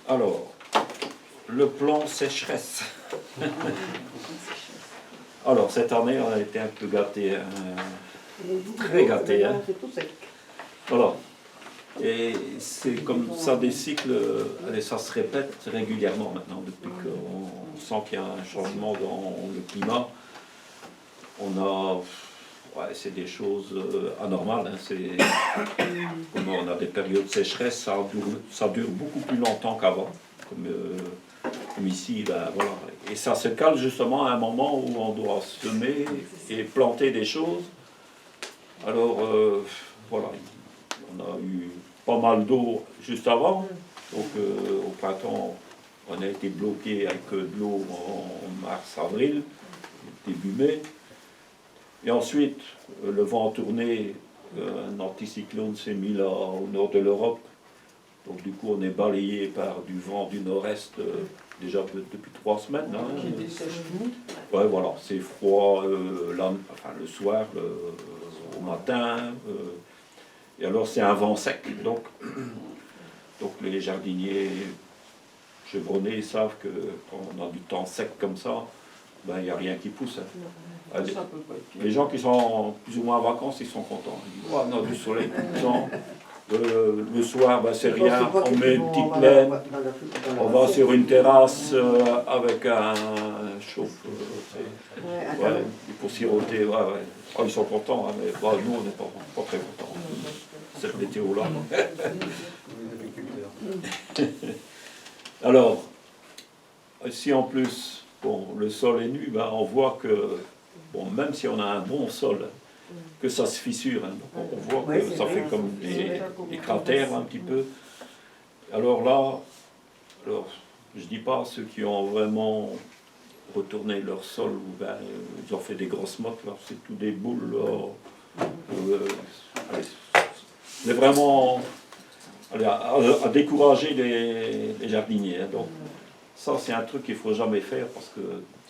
Alors, le plan sécheresse. Alors, cette année, on a été un peu gâtés, très gâtés. Hein. C'est tout sec. Voilà. Et c'est comme ça des cycles, et ça se répète régulièrement maintenant, depuis qu'on sent qu'il y a un changement dans le climat. On a, ouais, c'est des choses anormales. Hein. Comme on a des périodes de sécheresse, ça dure beaucoup plus longtemps qu'avant. Comme ici, ben, voilà. Et ça se cale justement à un moment où on doit semer et planter des choses. Alors, voilà, on a eu pas mal d'eau juste avant. Donc, au printemps, on a été bloqué avec de l'eau en mars-avril, début mai. Et ensuite, le vent a tourné, un anticyclone s'est mis là au nord de l'Europe. Donc du coup, on est balayé par du vent du nord-est déjà depuis 3 semaines. Hein. Ouais, voilà, c'est froid enfin, le soir, au matin. Et alors, c'est un vent sec. Donc les jardiniers chevronnés savent que quand on a du temps sec comme ça, ben, il n'y a rien qui pousse. Hein. Les gens qui sont plus ou moins en vacances, ils sont contents. Ils disent, oh, on a du soleil tout le temps. Le soir, ben, c'est rien, on met une petite laine, on va sur une terrasse avec un chauffe, pour siroter. Ouais, ouais. Oh, ils sont contents, hein, mais bah, nous, on n'est pas très contents. Cette météo-là. Alors, si en plus, bon, le sol est nu, ben, on voit que, bon, même si on a un bon sol, que ça se fissure. Hein. Donc on voit que ça fait comme des cratères un petit peu. Alors là, je ne dis pas ceux qui ont vraiment retourné leur sol, ou ben, ils ont fait des grosses mottes, c'est tout des boules. C'est vraiment à décourager les jardiniers. Hein. Donc ça, c'est un truc qu'il ne faut jamais faire, parce que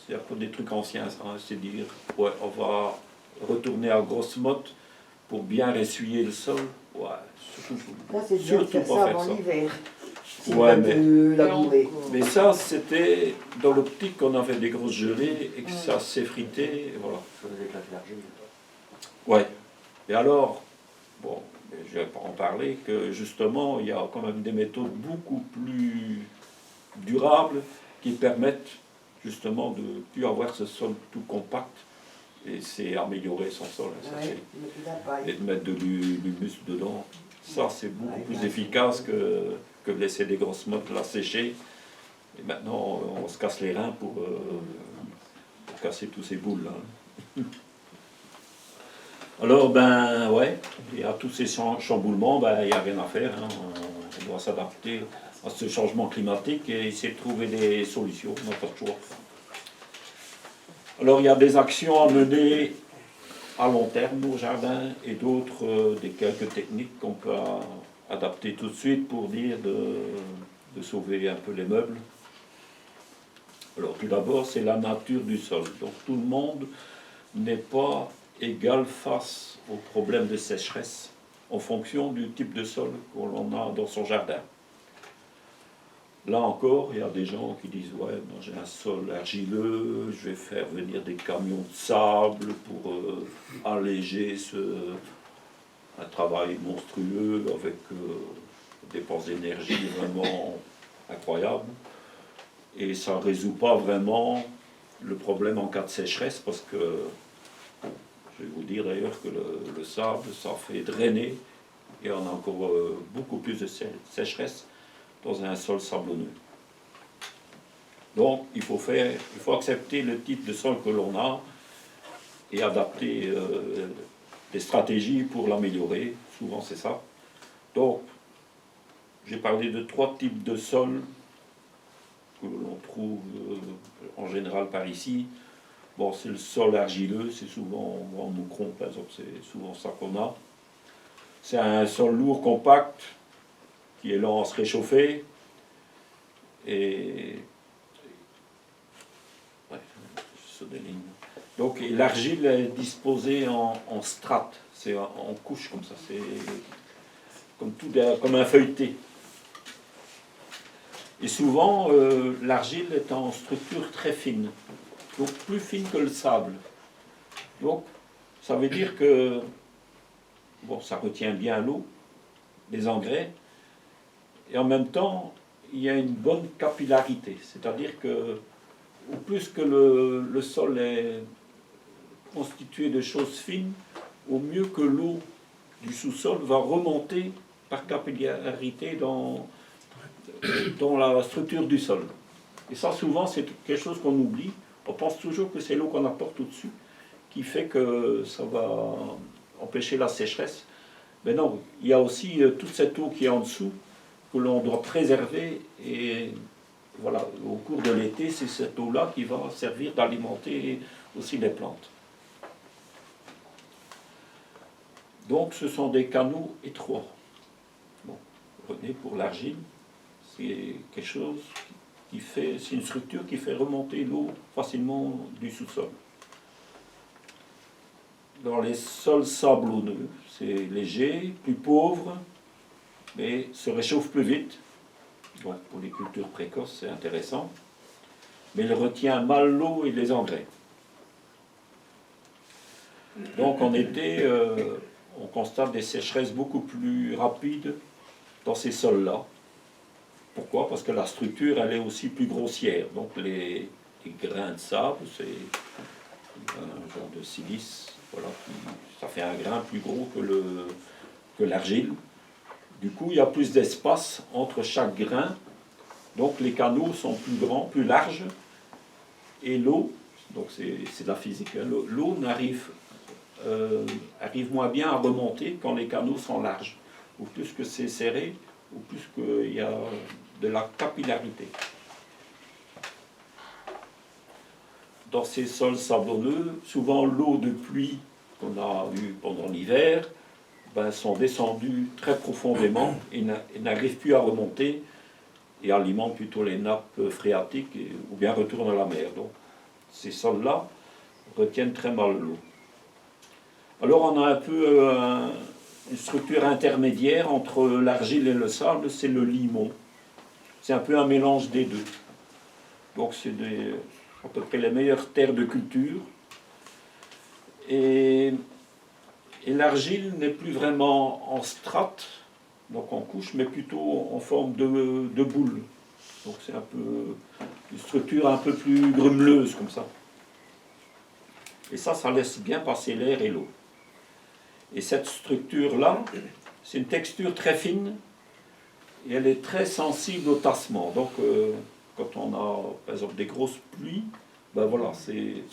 c'est un peu des trucs anciens, hein, c'est dire, ouais, on va retourner à grosse motte pour bien essuyer le sol. Ouais, surtout pas faire ça. Ouais, mais ça, c'était dans l'optique qu'on avait des grosses gelées et que ça s'effritait. Voilà. Ouais. Et alors, bon, je vais pas en parler, que justement, il y a quand même des méthodes beaucoup plus durables qui permettent justement de ne plus avoir ce sol tout compact. Et c'est améliorer son sol, et de mettre de l'humus dedans. Ça, c'est beaucoup plus efficace que de laisser des grosses mottes la sécher. Et maintenant, on se casse les reins pour casser tous ces boules là. Alors, ben ouais, il y a tous ces chamboulements, ben, il n'y a rien à faire. Hein. On doit s'adapter à ce changement climatique et essayer de trouver des solutions, on n'a pas de choix. Alors il y a des actions à mener à long terme au jardin et d'autres, des quelques techniques qu'on peut adapter tout de suite pour dire de sauver un peu les meubles. Alors tout d'abord, c'est la nature du sol. Donc tout le monde n'est pas égal face au problème de sécheresse en fonction du type de sol qu'on a dans son jardin. Là encore, il y a des gens qui disent « Ouais, moi j'ai un sol argileux, je vais faire venir des camions de sable pour alléger un travail monstrueux avec des dépenses d'énergie vraiment incroyables. » Et ça ne résout pas vraiment le problème en cas de sécheresse, parce que, je vais vous dire d'ailleurs que le sable, ça fait drainer, et on a encore beaucoup plus de sécheresse dans un sol sablonneux. Donc il faut accepter le type de sol que l'on a et adapter des stratégies pour l'améliorer. Souvent c'est ça. Donc j'ai parlé de 3 types de sols que l'on trouve en général par ici. Bon, c'est le sol argileux, c'est souvent en Moucron par exemple, c'est souvent ça qu'on a. C'est un sol lourd, compact, qui est lent à se réchauffer. Et ouais, sur des lignes. Donc l'argile est disposée en strates, c'est en couches comme ça, c'est comme un feuilleté. Et souvent, l'argile est en structure très fine, donc plus fine que le sable. Donc, ça veut dire que bon, ça retient bien l'eau, les engrais, et en même temps, il y a une bonne capillarité. C'est-à-dire que, au plus que le sol est constitué de choses fines, au mieux que l'eau du sous-sol va remonter par capillarité dans la structure du sol. Et ça, souvent, c'est quelque chose qu'on oublie. On pense toujours que c'est l'eau qu'on apporte au-dessus qui fait que ça va empêcher la sécheresse. Mais non, il y a aussi toute cette eau qui est en dessous que l'on doit préserver. Et voilà, au cours de l'été, c'est cette eau-là qui va servir d'alimenter aussi les plantes. Donc, ce sont des canaux étroits. Bon, prenez pour l'argile, c'est quelque chose qui fait, c'est une structure qui fait remonter l'eau facilement du sous-sol. Dans les sols sablonneux, c'est léger, plus pauvre, mais se réchauffe plus vite. Donc pour les cultures précoces, c'est intéressant. Mais il retient mal l'eau et les engrais. Donc en été, on constate des sécheresses beaucoup plus rapides dans ces sols-là. Pourquoi? Parce que la structure, elle est aussi plus grossière. Donc les grains de sable, c'est un genre de silice, voilà, ça fait un grain plus gros que l'argile. Du coup, il y a plus d'espace entre chaque grain. Donc les canaux sont plus grands, plus larges. Et l'eau, donc c'est de la physique, hein, l'eau arrive moins bien à remonter quand les canaux sont larges. Ou plus que c'est serré, ou plus qu'il y a de la capillarité. Dans ces sols sablonneux, souvent l'eau de pluie qu'on a eue pendant l'hiver sont descendues très profondément et n'arrivent plus à remonter et alimentent plutôt les nappes phréatiques ou bien retournent à la mer. Donc ces sols-là retiennent très mal l'eau. Alors on a un peu une structure intermédiaire entre l'argile et le sable, c'est le limon. C'est un peu un mélange des deux. Donc c'est à peu près les meilleures terres de culture. Et l'argile n'est plus vraiment en strates, donc en couche, mais plutôt en forme de boule. Donc c'est un peu une structure un peu plus grumeleuse comme ça. Et ça laisse bien passer l'air et l'eau. Et cette structure-là, c'est une texture très fine et elle est très sensible au tassement. Donc quand on a par exemple des grosses pluies, ben voilà, c'est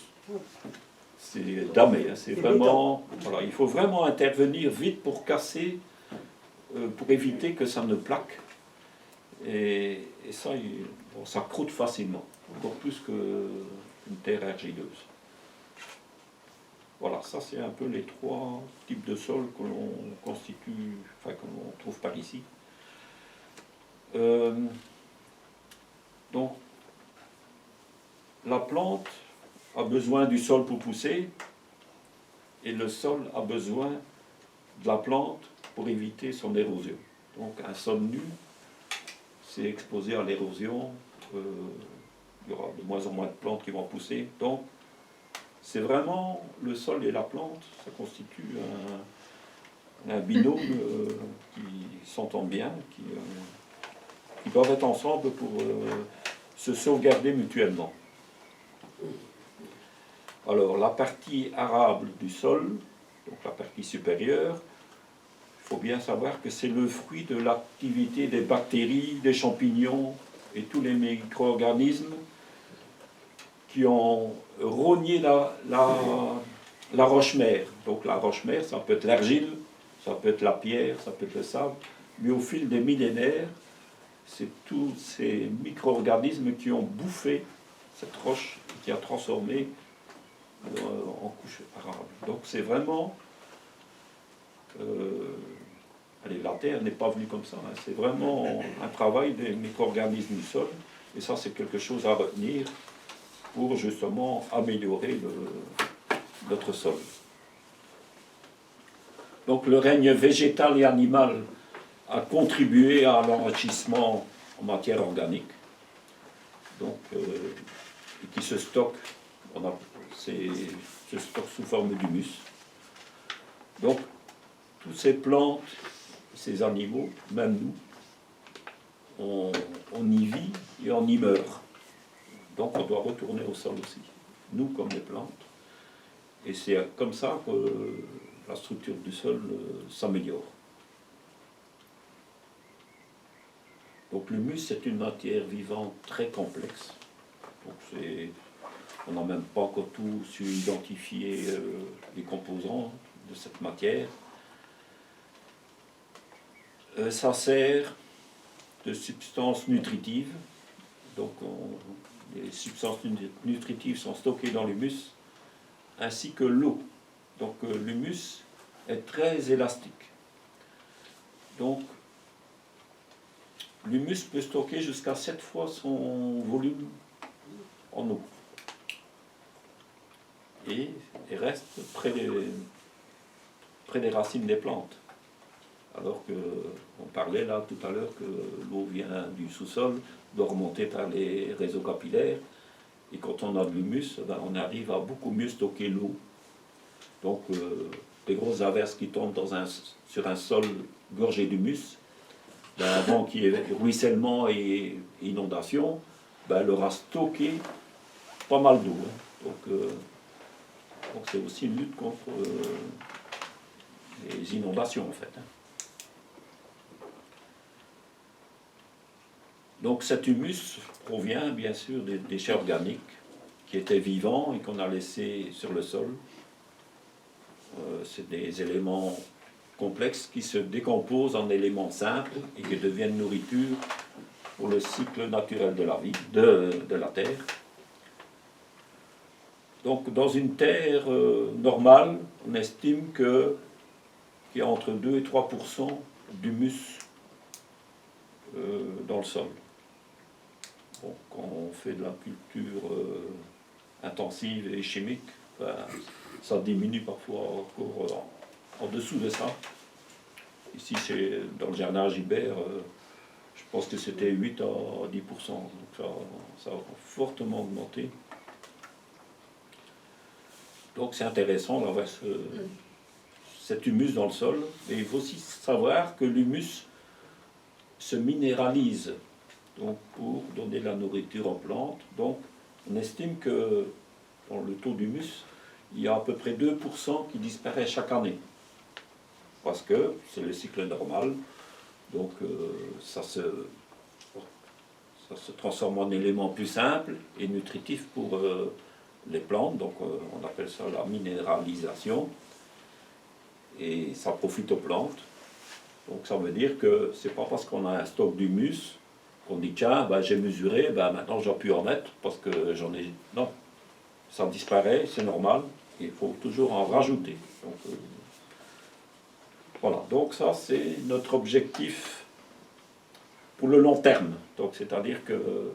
damé, hein, c'est vraiment, voilà, il faut vraiment intervenir vite pour casser, pour éviter que ça ne plaque. Et ça, bon, ça croûte facilement, encore plus qu'une terre argileuse. Voilà, ça c'est un peu les trois types de sols que l'on constitue, enfin que l'on trouve par ici. Donc, la plante a besoin du sol pour pousser et le sol a besoin de la plante pour éviter son érosion. Donc un sol nu, c'est exposé à l'érosion, il y aura de moins en moins de plantes qui vont pousser. Donc c'est vraiment le sol et la plante, ça constitue un binôme qui s'entend bien, qui doivent être ensemble pour se sauvegarder mutuellement. Alors, la partie arable du sol, donc la partie supérieure, il faut bien savoir que c'est le fruit de l'activité des bactéries, des champignons et tous les micro-organismes qui ont rogné la roche-mère. Donc la roche-mère, ça peut être l'argile, ça peut être la pierre, ça peut être le sable, mais au fil des millénaires, c'est tous ces micro-organismes qui ont bouffé cette roche, qui a transformé en couche arable. Donc c'est vraiment... allez, la Terre n'est pas venue comme ça, hein, c'est vraiment un travail des micro-organismes du sol, et ça c'est quelque chose à retenir pour justement améliorer notre sol. Donc le règne végétal et animal a contribué à l'enrichissement en matière organique, donc, et qui se stocke, se stocke sous forme d'humus. Donc, toutes ces plantes, ces animaux, même nous, on y vit et on y meurt. Donc on doit retourner au sol aussi, nous comme les plantes. Et c'est comme ça que la structure du sol s'améliore. Donc l'humus, c'est une matière vivante très complexe. Donc on n'a même pas encore tout su identifier les composants de cette matière. Ça sert de substances nutritives. Donc les substances nutritives sont stockées dans l'humus, ainsi que l'eau. Donc l'humus est très élastique. Donc l'humus peut stocker jusqu'à 7 fois son volume en eau. Et il reste près des racines des plantes. Alors qu'on parlait là tout à l'heure que l'eau vient du sous-sol, doit remonter par les réseaux capillaires, et quand on a de l'humus, ben, on arrive à beaucoup mieux stocker l'eau. Donc les grosses averses qui tombent sur un sol gorgé d'humus, ben, avant qu'il y ait ruissellement et inondation, ben, elle aura stocké pas mal d'eau. Hein. Donc c'est aussi une lutte contre les inondations en fait. Hein. Donc cet humus provient bien sûr des déchets organiques qui étaient vivants et qu'on a laissés sur le sol. C'est des éléments complexes qui se décomposent en éléments simples et qui deviennent nourriture pour le cycle naturel de la vie, de la terre. Donc dans une terre normale, on estime qu'il y a entre 2 et 3% d'humus dans le sol. Bon, quand on fait de la culture intensive et chimique, ben, ça diminue parfois encore en dessous de ça. Ici, dans le jardin Gibert, je pense que c'était 8 à 10%. Donc ça a fortement augmenté. Donc c'est intéressant d'avoir cet humus dans le sol. Mais il faut aussi savoir que l'humus se minéralise donc, pour donner de la nourriture aux plantes. Donc on estime que dans le taux d'humus, il y a à peu près 2% qui disparaît chaque année. Parce que c'est le cycle normal. Donc ça se transforme en élément plus simple et nutritif pour les plantes. Donc on appelle ça la minéralisation. Et ça profite aux plantes. Donc ça veut dire que c'est pas parce qu'on a un stock d'humus qu'on dit tiens, ben, j'ai mesuré, ben, maintenant je dois plus en mettre parce que j'en ai. Non, ça disparaît, c'est normal. Il faut toujours en rajouter. Donc, voilà, donc ça c'est notre objectif pour le long terme. Donc c'est-à-dire que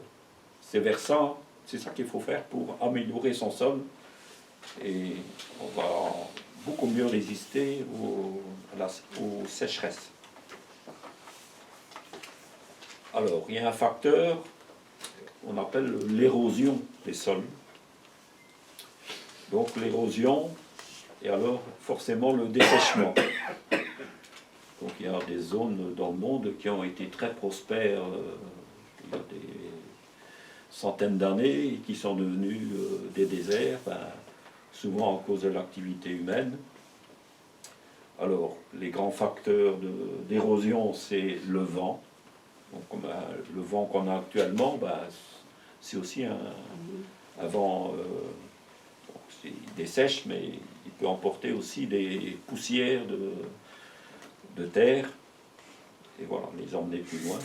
c'est vers ça, c'est ça qu'il faut faire pour améliorer son sol et on va beaucoup mieux résister aux sécheresses. Alors, il y a un facteur qu'on appelle l'érosion des sols. Donc l'érosion et alors forcément le dessèchement. Donc il y a des zones dans le monde qui ont été très prospères il y a des centaines d'années et qui sont devenues des déserts, ben, souvent à cause de l'activité humaine. Alors les grands facteurs d'érosion, c'est le vent. Donc le vent qu'on a actuellement, ben, c'est aussi un vent il dessèche, mais il peut emporter aussi des poussières de terre, et voilà, les emmener plus loin.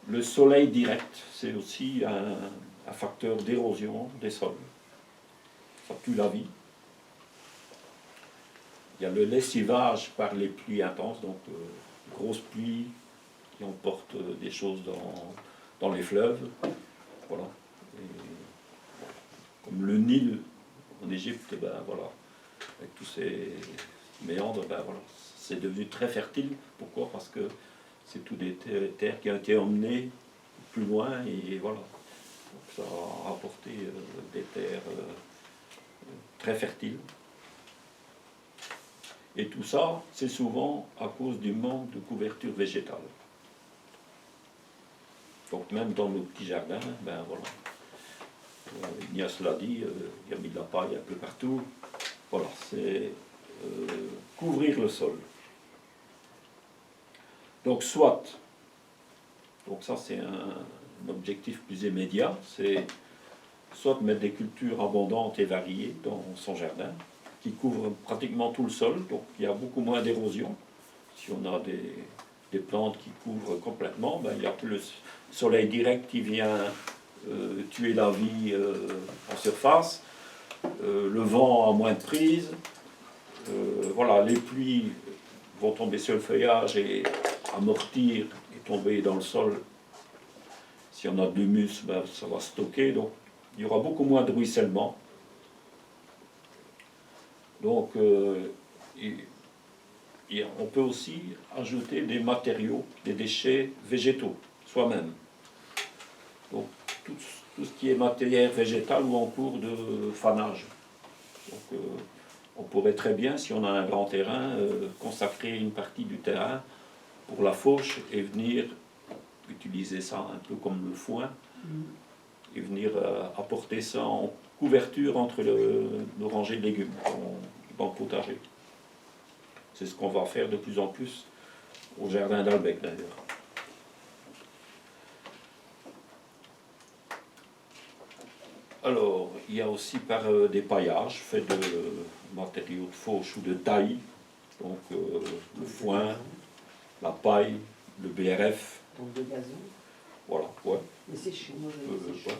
Le soleil direct, c'est aussi un facteur d'érosion des sols. Ça tue la vie. Il y a le lessivage par les pluies intenses, donc grosses pluies qui emportent des choses dans les fleuves. Voilà. Comme le Nil en Égypte, ben voilà, avec tous ces méandres, ben voilà, c'est devenu très fertile. Pourquoi? Parce que c'est tout des terres qui ont été emmenées plus loin et voilà. Donc ça a apporté des terres très fertiles. Et tout ça, c'est souvent à cause du manque de couverture végétale. Donc même dans nos petits jardins, ben voilà. Ignace l'a dit, il a mis de la paille un peu partout. Voilà, c'est couvrir le sol. Donc soit, donc ça c'est un objectif plus immédiat, c'est soit mettre des cultures abondantes et variées dans son jardin, qui couvrent pratiquement tout le sol, donc il y a beaucoup moins d'érosion. Si on a des plantes qui couvrent complètement, ben, il n'y a plus le soleil direct qui vient tuer la vie en surface, le vent a moins de prise, voilà, les pluies vont tomber sur le feuillage et amortir et tomber dans le sol. Si on a de l'humus, ben, ça va stocker, donc il y aura beaucoup moins de ruissellement. Donc on peut aussi ajouter des matériaux, des déchets végétaux, soi-même. Donc tout ce qui est matière végétale ou en cours de fanage. Donc on pourrait très bien, si on a un grand terrain, consacrer une partie du terrain pour la fauche et venir utiliser ça un peu comme le foin et venir apporter ça en couverture entre nos rangées de légumes dans le potager. C'est ce qu'on va faire de plus en plus au jardin d'Albec d'ailleurs. Alors, il y a aussi par des paillages faits de matériaux de fauche ou de taille, donc le foin, la paille, le BRF. Donc de gazon. Voilà, ouais. Mais c'est chaud, moi je Ouais.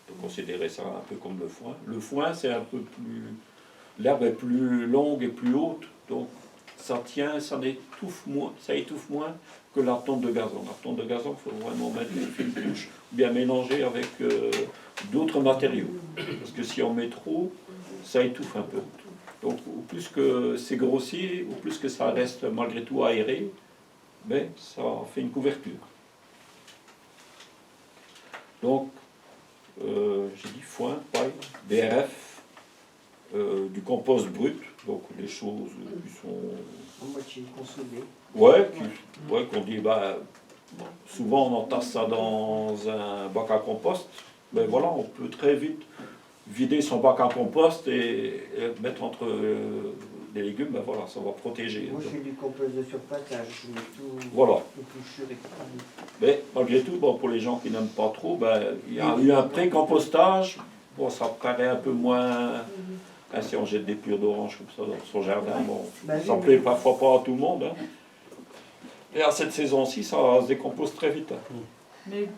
On peut considérer ça un peu comme le foin. Le foin, c'est un peu plus... L'herbe est plus longue et plus haute, donc ça tient, ça étouffe moins que la tonte de gazon. La tonte de gazon, il faut vraiment mettre une fine couche, ou bien mélanger avec d'autres matériaux. Parce que si on met trop, ça étouffe un peu. Donc au plus que c'est grossier, au plus que ça reste malgré tout aéré, ben, ça fait une couverture. Donc, j'ai dit foin, paille, BRF, du compost brut, donc les choses qui sont... En moitié consommée. Ouais, qu'on dit, bah, souvent on entasse ça dans un bac à compost, ben voilà, on peut très vite vider son bac à compost et mettre entre des légumes, ben voilà, ça va protéger. Moi je fais du compost de surface, je mets tout, voilà. épluchure et tout. Mais malgré tout, bon, pour les gens qui n'aiment pas trop, ben, il y a eu un pré-compostage, bon, ça paraît un peu moins... Hein, si on jette des pures d'orange comme ça dans son jardin, bon, ça ne plaît parfois pas à tout le monde. Hein. Et à cette saison-ci, ça se décompose très vite. Hein. Mais,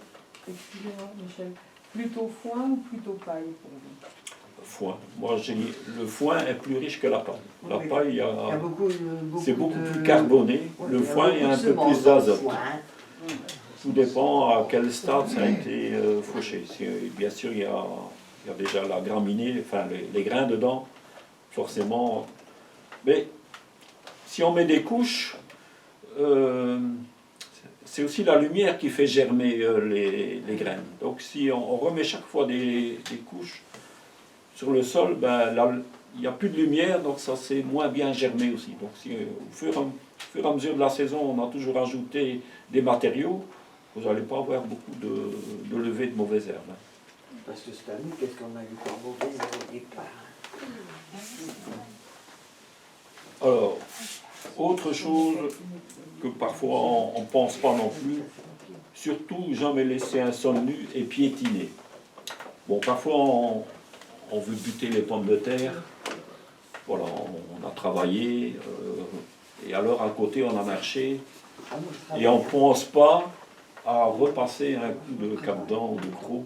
excusez-moi Michel, plutôt foin ou plutôt paille pour vous? Foin. Moi, j'ai dit, le foin est plus riche que la paille. La paille, il y a beaucoup c'est beaucoup plus carboné. Le foin, il y a un peu plus d'azote. Tout dépend à quel stade ça a été fauché. Bien sûr, il y a déjà la graminée, enfin les grains dedans, forcément. Mais si on met des couches, c'est aussi la lumière qui fait germer les graines. Donc si on remet chaque fois des couches sur le sol, ben, il n'y a plus de lumière, donc ça c'est moins bien germé aussi. Donc si au fur et à mesure de la saison, on a toujours ajouté des matériaux, vous n'allez pas avoir beaucoup de levée de mauvaises herbes. Hein. Parce que cette année, qu'est-ce qu'on a eu comme mauvaise au départ? Alors, autre chose que parfois on ne pense pas non plus, surtout jamais laisser un sol nu et piétiner. Bon, parfois on veut buter les pommes de terre, voilà, on a travaillé, et alors à côté on a marché, et on ne pense pas à repasser un coup de cap-dent ou de croc.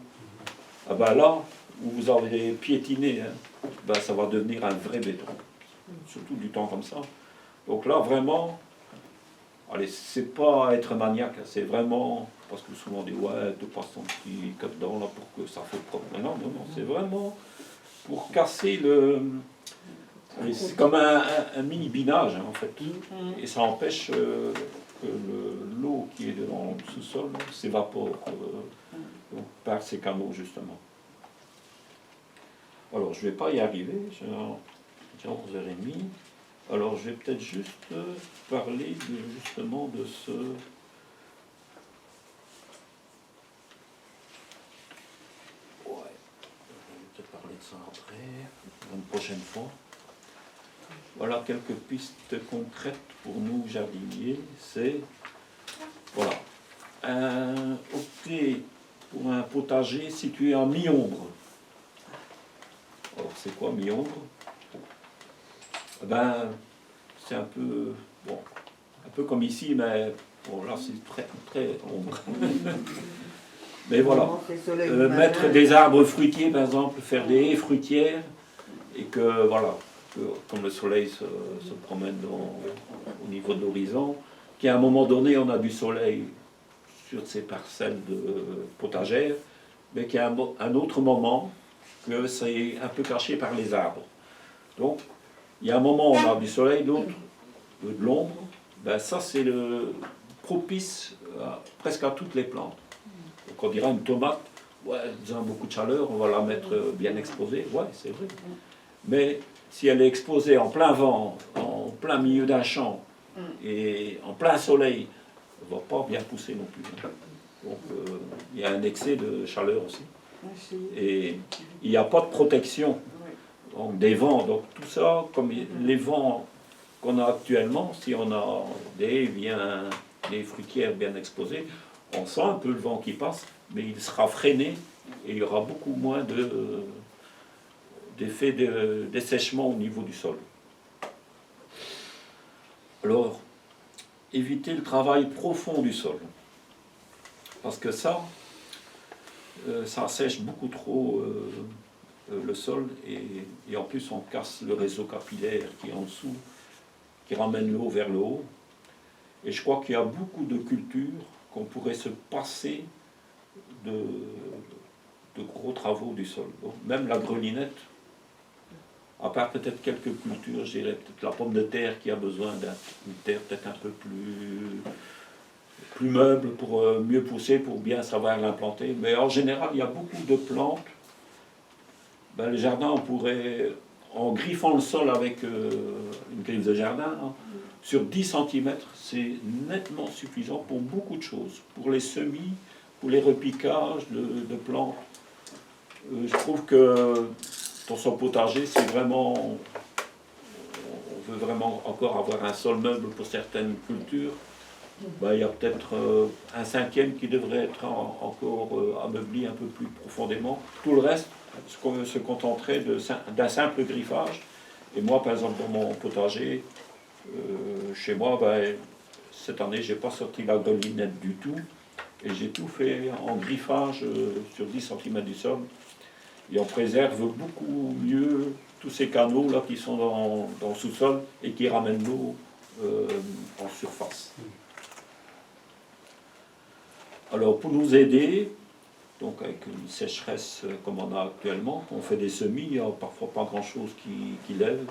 Ah ben là, où vous avez piétiné, hein, ben ça va devenir un vrai béton, surtout du temps comme ça. Donc là, vraiment, allez, c'est pas être maniaque, c'est vraiment, parce que souvent on dit, ouais, tu passes ton petit cap-dent là pour que ça fait propre. Mais non, c'est vraiment pour casser le... C'est comme un mini binage, hein, en fait. Et ça empêche que l'eau qui est dans le sous-sol s'évapore donc, par ces canaux justement. Alors je ne vais pas y arriver, j'ai 11h30. Alors je vais peut-être juste parler justement de ce... Ouais, je vais peut-être parler de ça après, une prochaine fois. Voilà quelques pistes concrètes pour nous jardiniers. C'est, voilà, opter pour un potager situé en mi-ombre. Alors c'est quoi mi-ombre? Ben, c'est un peu, bon, un peu comme ici, mais bon, là c'est très, très ombre. Mais voilà, mettre des arbres fruitiers par exemple, faire des haies fruitières, et que voilà, que, comme le soleil se promène au niveau de l'horizon, qu'à un moment donné on a du soleil sur ces parcelles de potagères, mais qu'à un autre moment, que c'est un peu caché par les arbres. Donc, il y a un moment où on a du soleil, d'autres de l'ombre. Ben, ça, c'est le propice presque à toutes les plantes. Donc, on dirait une tomate, ouais, elle a beaucoup de chaleur, on va la mettre bien exposée. Ouais, c'est vrai. Mais si elle est exposée en plein vent, en plein milieu d'un champ et en plein soleil, elle ne va pas bien pousser non plus. Donc, il y a un excès de chaleur aussi. Et il n'y a pas de protection donc, des vents. Donc tout ça, comme les vents qu'on a actuellement, si on a des fruitières bien exposées, on sent un peu le vent qui passe, mais il sera freiné et il y aura beaucoup moins d'effet de dessèchement au niveau du sol. Alors, éviter le travail profond du sol. Parce que ça sèche beaucoup trop le sol et en plus on casse le réseau capillaire qui est en dessous, qui ramène l'eau vers le haut. Et je crois qu'il y a beaucoup de cultures qu'on pourrait se passer de gros travaux du sol. Donc, même la grelinette, à part peut-être quelques cultures, je dirais peut-être la pomme de terre qui a besoin d'une terre peut-être un peu plus meuble pour mieux pousser, pour bien savoir l'implanter. Mais en général, il y a beaucoup de plantes. Ben, le jardin, on pourrait, en griffant le sol avec une griffe de jardin, hein, sur 10 cm, c'est nettement suffisant pour beaucoup de choses. Pour les semis, pour les repiquages de plantes. Je trouve que dans son potager, c'est vraiment... On veut vraiment encore avoir un sol meuble pour certaines cultures. Ben, il y a peut-être un cinquième qui devrait être encore ameubli un peu plus profondément. Tout le reste se contenterait d'un simple griffage. Et moi, par exemple, dans mon potager, chez moi, ben, cette année, je n'ai pas sorti la grelinette du tout. Et j'ai tout fait en griffage sur 10 cm du sol. Et on préserve beaucoup mieux tous ces canaux là qui sont dans le sous-sol et qui ramènent l'eau en surface. Alors pour nous aider, donc avec une sécheresse comme on a actuellement, on fait des semis, il n'y a parfois pas grand-chose qui lève.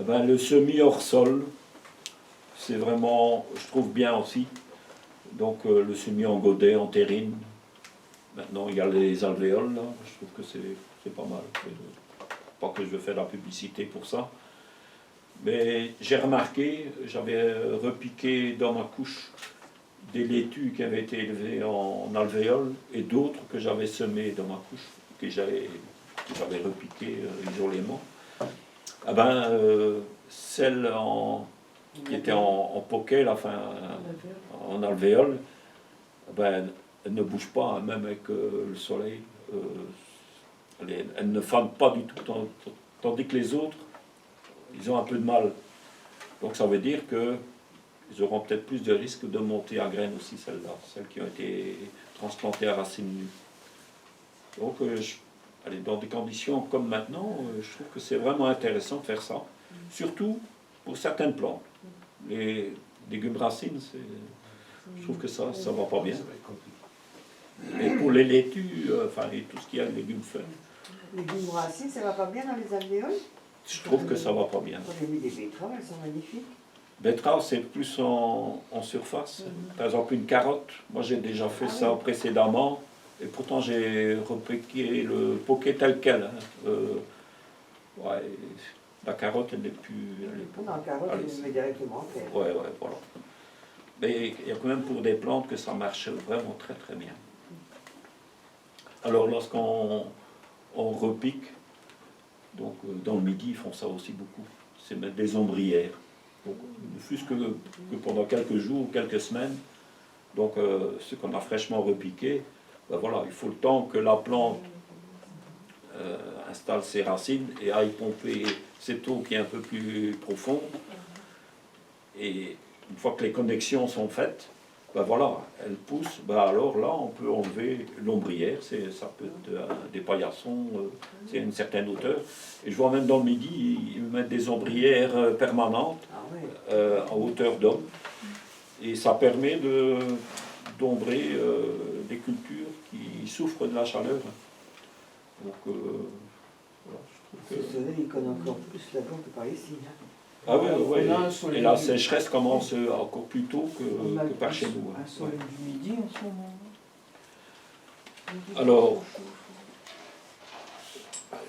Eh ben, le semis hors sol, c'est vraiment, je trouve bien aussi. Donc le semis en godet, en terrine. Maintenant il y a les alvéoles, là. Je trouve que c'est pas mal. Pas que je veux faire la publicité pour ça. Mais j'ai remarqué, j'avais repiqué dans ma couche des laitues qui avaient été élevées en alvéole et d'autres que j'avais semées dans ma couche, que j'avais repiquées isolément. Ah ben, celles qui étaient en poquet, enfin en alvéole, ben, elles ne bougent pas, hein, même avec le soleil. Elles ne fanent pas du tout, tandis que les autres, ils ont un peu de mal. Donc ça veut dire qu'ils auront peut-être plus de risques de monter à graines aussi, celles-là, celles qui ont été transplantées à racines nues. Donc, dans des conditions comme maintenant, je trouve que c'est vraiment intéressant de faire ça, surtout pour certaines plantes. Les légumes racines, je trouve que ça va pas bien. Et pour les laitues, enfin, et tout ce qui a de légumes feuilles. Les légumes racines, ça va pas bien dans les alvéoles? Je trouve que ça va pas bien. On a vu des betteraves, elles sont magnifiques. Betterave, c'est plus en surface. Par exemple, une carotte, moi j'ai déjà fait ça précédemment, et pourtant j'ai repiqué le poké tel quel. Hein. Ouais, la carotte, elle n'est plus... Non, la carotte, Allez, je le mets directement en terre. Ouais, voilà. Mais il y a quand même pour des plantes que ça marche vraiment très très bien. Alors lorsqu'on repique, donc dans le midi, ils font ça aussi beaucoup, c'est mettre des ombrières. Donc, ne fût-ce que pendant quelques jours ou quelques semaines. Donc ce qu'on a fraîchement repiqué, ben voilà, il faut le temps que la plante installe ses racines et aille pomper cette eau qui est un peu plus profonde. Et une fois que les connexions sont faites, ben voilà, elle pousse, ben alors là on peut enlever l'ombrière, ça peut être des paillassons, c'est à une certaine hauteur. Et je vois même dans le midi, ils mettent des ombrières permanentes à hauteur d'homme. Et ça permet d'ombrer des cultures qui souffrent de la chaleur. Donc voilà, je trouve Le soleil, il connaît encore plus là-bas que par ici. Hein. Ah oui, On a un soleil et la du- sécheresse commence encore plus tôt on a que par chez nous. Un soleil du midi en ce moment. Alors,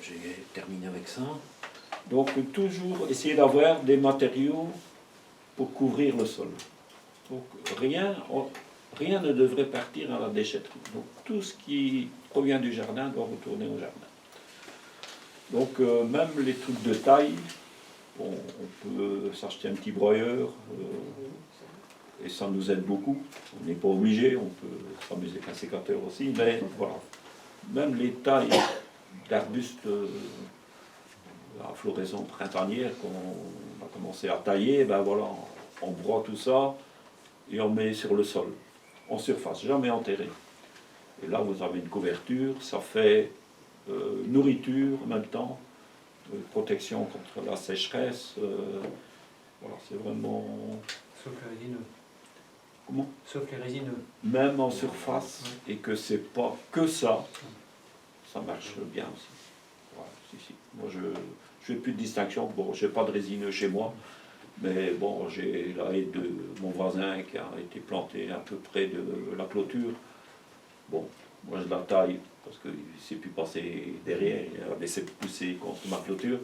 j'ai terminé avec ça. Donc toujours essayer d'avoir des matériaux pour couvrir le sol. Donc rien ne devrait partir à la déchetterie. Donc tout ce qui provient du jardin doit retourner au jardin. Donc même les trucs de taille, bon, on peut s'acheter un petit broyeur et ça nous aide beaucoup. On n'est pas obligé, on peut s'amuser avec un sécateur aussi, mais voilà. Même les tailles d'arbustes à floraison printanière qu'on a commencé à tailler, ben voilà, on broie tout ça et on met sur le sol, en surface, jamais enterré. Et là, vous avez une couverture, ça fait nourriture en même temps, protection contre la sécheresse. Voilà, c'est vraiment... Sauf les résineux. Comment? Sauf les résineux. Même en surface, et que c'est pas que ça, ça marche bien aussi. Voilà, si. Moi, je fais plus de distinction. Bon, j'ai pas de résineux chez moi, mais bon, j'ai la haie de mon voisin qui a été plantée un peu près de la clôture. Bon, moi je la taille parce qu'il ne s'est plus passer derrière, il a laissé pousser contre ma clôture.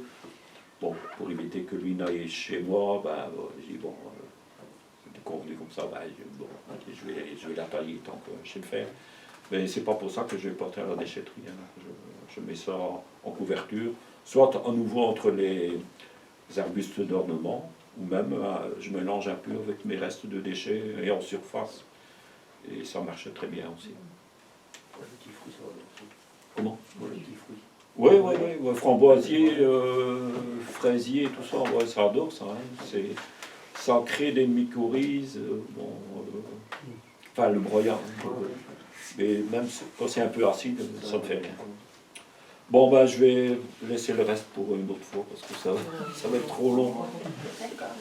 Bon, pour éviter que lui n'aille chez moi, ben, j'ai dit bon, c'est convenu comme ça, ben, je vais la tailler tant que je sais le faire. Mais c'est pas pour ça que je vais porter à la déchetterie. Hein. Je mets ça en couverture, soit à nouveau entre les arbustes d'ornement, ou même je mélange un peu avec mes restes de déchets et en surface. Et ça marche très bien aussi. Les petits fruits, ça va bien. Comment? Les petits fruits. Oui, framboisier, fraisier, tout ça, ouais, ça adore ça. Hein. Ça crée des mycorhizes, enfin le broyat. Mais même quand c'est un peu acide, ça ne fait rien. Bon, ben je vais laisser le reste pour une autre fois parce que ça va être trop long.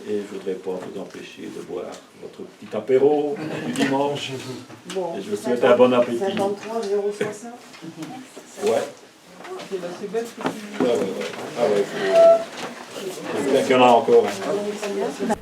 Et je ne voudrais pas vous empêcher de boire votre petit apéro du dimanche. Bon, Et je vous souhaite un bon appétit. 53 060. Ouais. C'est bête ce que tu dis. Ah ouais. Ah ouais, j'espère qu'il y en a encore. Hein. Ah, oui, c'est bien.